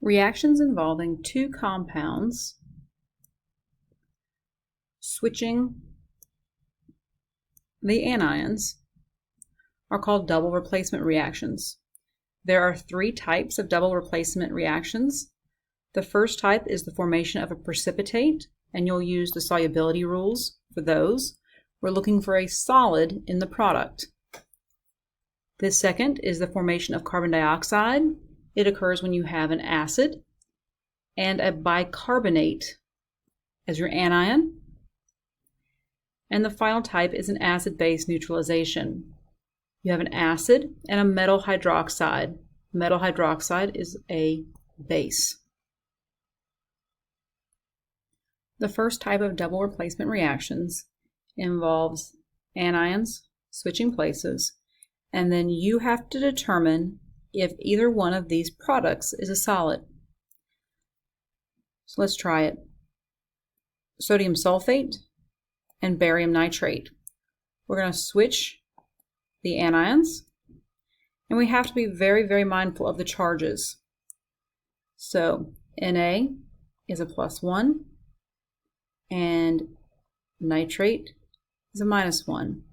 Reactions involving two compounds switching the anions are called double replacement reactions. There are three types of double replacement reactions. The first type is the formation of a precipitate, and you'll use the solubility rules for those. We're looking for a solid in the product. The second is the formation of carbon dioxide. It occurs when you have an acid and a bicarbonate as your anion. And the final type is an acid-base neutralization. You have an acid and a metal hydroxide. Metal hydroxide is a base. The first type of double replacement reactions involves anions switching places, and then you have to determine if either one of these products is a solid. So let's try it. Sodium sulfate and barium nitrate. We're going to switch the anions, and we have to be very, very mindful of the charges. So Na is a +1 and nitrate is a -1.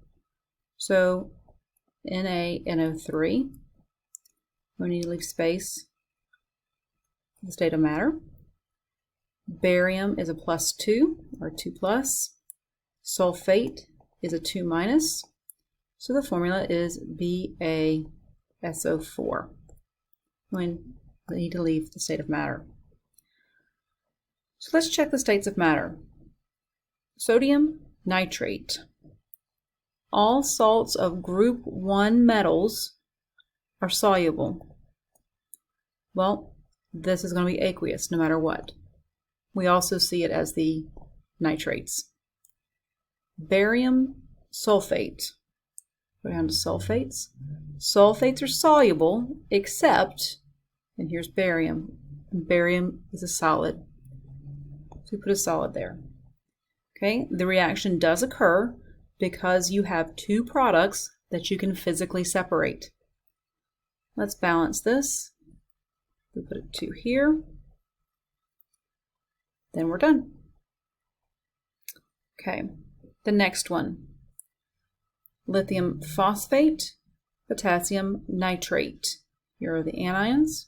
So NaNO3, we need to leave space for the state of matter. Barium is a +2 or 2+. Sulfate is a 2-. So the formula is BaSO4. We need to leave the state of matter. So let's check the states of matter. Sodium nitrate. All salts of group 1 metals are soluble. Well, this is going to be aqueous no matter what. We also see it as the nitrates. Barium sulfate. Go down to sulfates. Sulfates are soluble except, and here's barium. And barium is a solid. So we put a solid there. Okay, the reaction does occur because you have two products that you can physically separate. Let's balance this. We put a 2 here. Then we're done. Okay, the next one. Lithium phosphate, potassium nitrate. Here are the anions.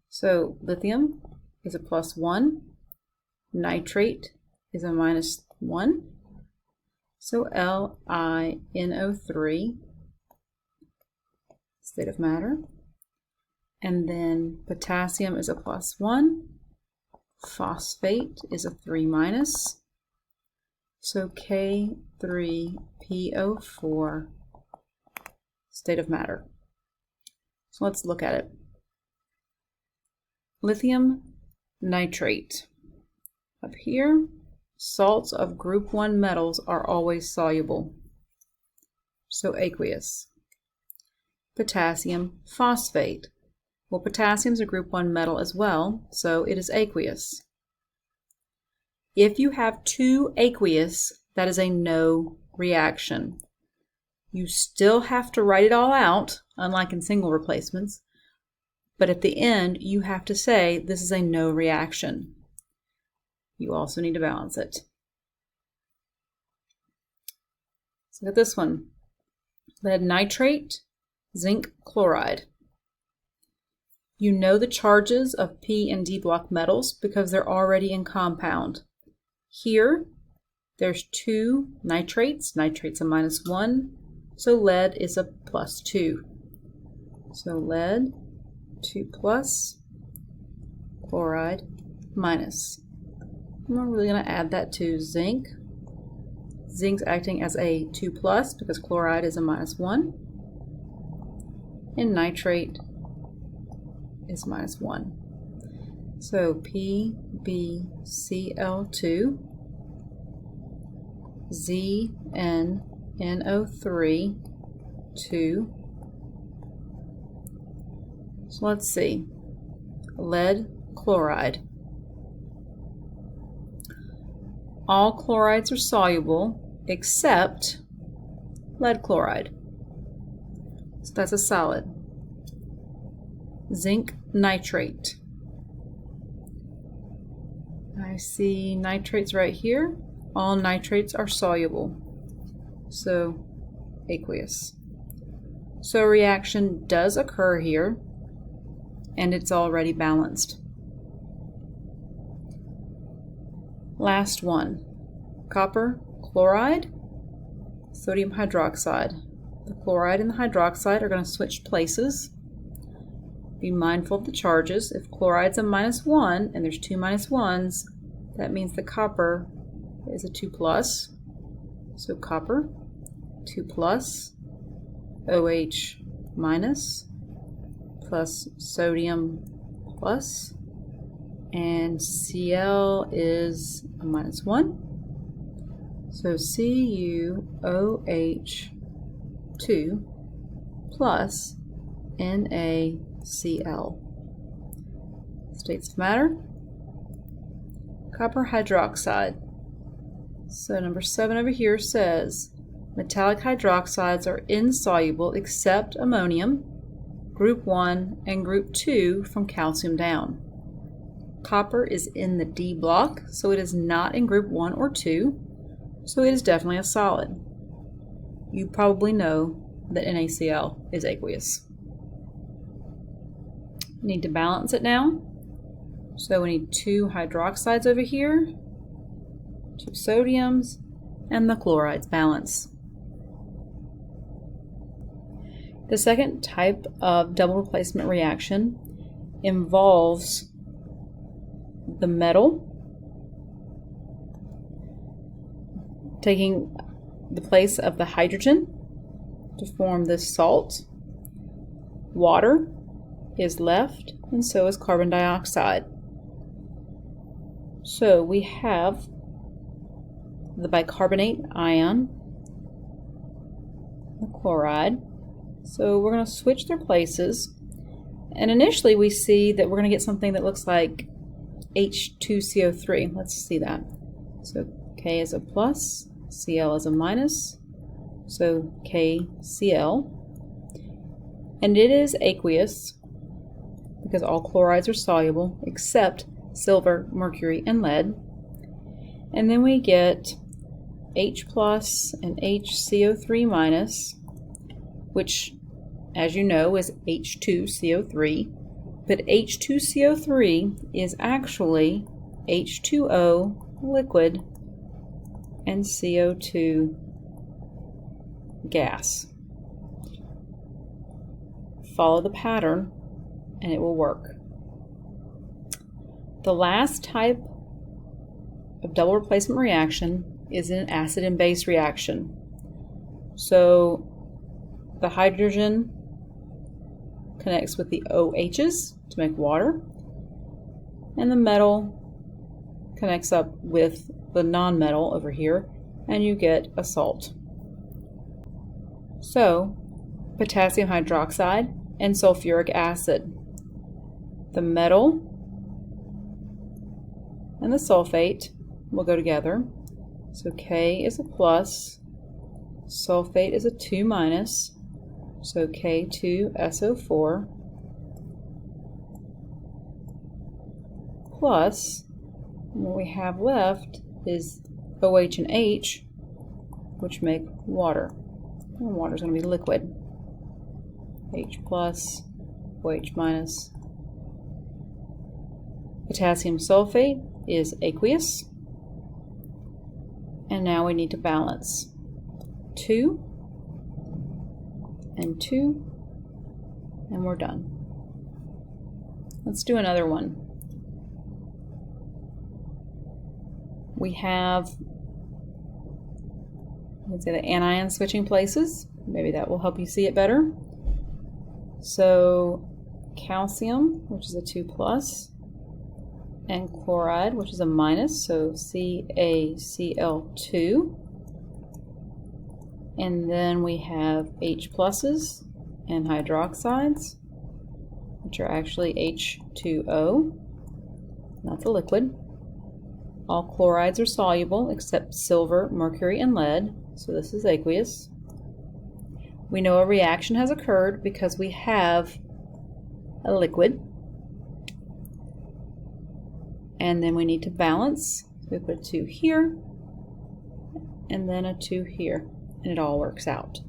So lithium is a +1, nitrate is a -1. So LiNO3, state of matter. And then potassium is a +1, phosphate is a 3-. So K3PO4, state of matter. So let's look at it. Lithium nitrate. Up here, salts of group 1 metals are always soluble, so aqueous. Potassium phosphate. Well, potassium is a group 1 metal as well, so it is aqueous. If you have two aqueous, that is a no reaction. You still have to write it all out, unlike in single replacements, but at the end, you have to say this is a no reaction. You also need to balance it. So look at this one. Lead nitrate, zinc chloride. You know the charges of P and D block metals because they're already in compound. Here, there's two nitrates. Nitrate's a -1, so lead is a +2. So lead, 2+, chloride, -. I'm really going to add that to zinc. Zinc's acting as a 2+ because chloride is a -1. And nitrate is -1. So PbCl2, ZnNO3, 2. So let's see. Lead chloride. All chlorides are soluble except lead chloride. So that's a solid. zinc nitrate. I see nitrates right here. All nitrates are soluble, so aqueous. So a reaction does occur here, and it's already balanced. Last one, copper chloride, sodium hydroxide. The chloride and the hydroxide are going to switch places. Be mindful of the charges. If chloride's a -1 and there's two -1s, that means the copper is a 2+. So copper, 2+, OH minus, plus sodium plus, and Cl is a -1. So CuOH2 plus NaCl. States of matter, copper hydroxide. So number 7 over here says metallic hydroxides are insoluble except ammonium, group 1 and group 2 from calcium down. Copper is in the D block, so it is not in group 1 or 2, so it is definitely a solid. You probably know that NaCl is aqueous. We need to balance it now. So we need 2 hydroxides over here, 2 sodiums, and the chlorides balance. The second type of double replacement reaction involves the metal taking the place of the hydrogen to form this salt. Water is left, and so is carbon dioxide. So we have the bicarbonate ion, the chloride. So we're going to switch their places, and initially we see that we're going to get something that looks like H2CO3. Let's see that. So K is a plus, Cl is a minus, so KCl. And it is aqueous because all chlorides are soluble except silver, mercury, and lead. And then we get H plus and HCO3 minus, which, as you know, is H2CO3. But H2CO3 is actually H2O liquid and CO2 gas. Follow the pattern and it will work. The last type of double replacement reaction is an acid and base reaction. So the hydrogen connects with the OHs to make water, and the metal connects up with the non-metal over here, and you get a salt. So potassium hydroxide and sulfuric acid. The metal and the sulfate will go together. So K is a plus, sulfate is a 2 minus, so K2SO4 plus, and what we have left is OH and H, which make water. And water is going to be liquid. H plus, OH minus. Potassium sulfate is aqueous. And now we need to balance 2 and 2, and we're done. Let's do another one. We have, let's say, the anion switching places. Maybe that will help you see it better. So calcium, which is a 2 plus, and chloride, which is a minus, so CaCl2. And then we have H pluses and hydroxides, which are actually H2O, not the liquid. All chlorides are soluble except silver, mercury, and lead, so this is aqueous. We know a reaction has occurred because we have a liquid. And then we need to balance. We put a 2 here, and then a 2 here, and it all works out.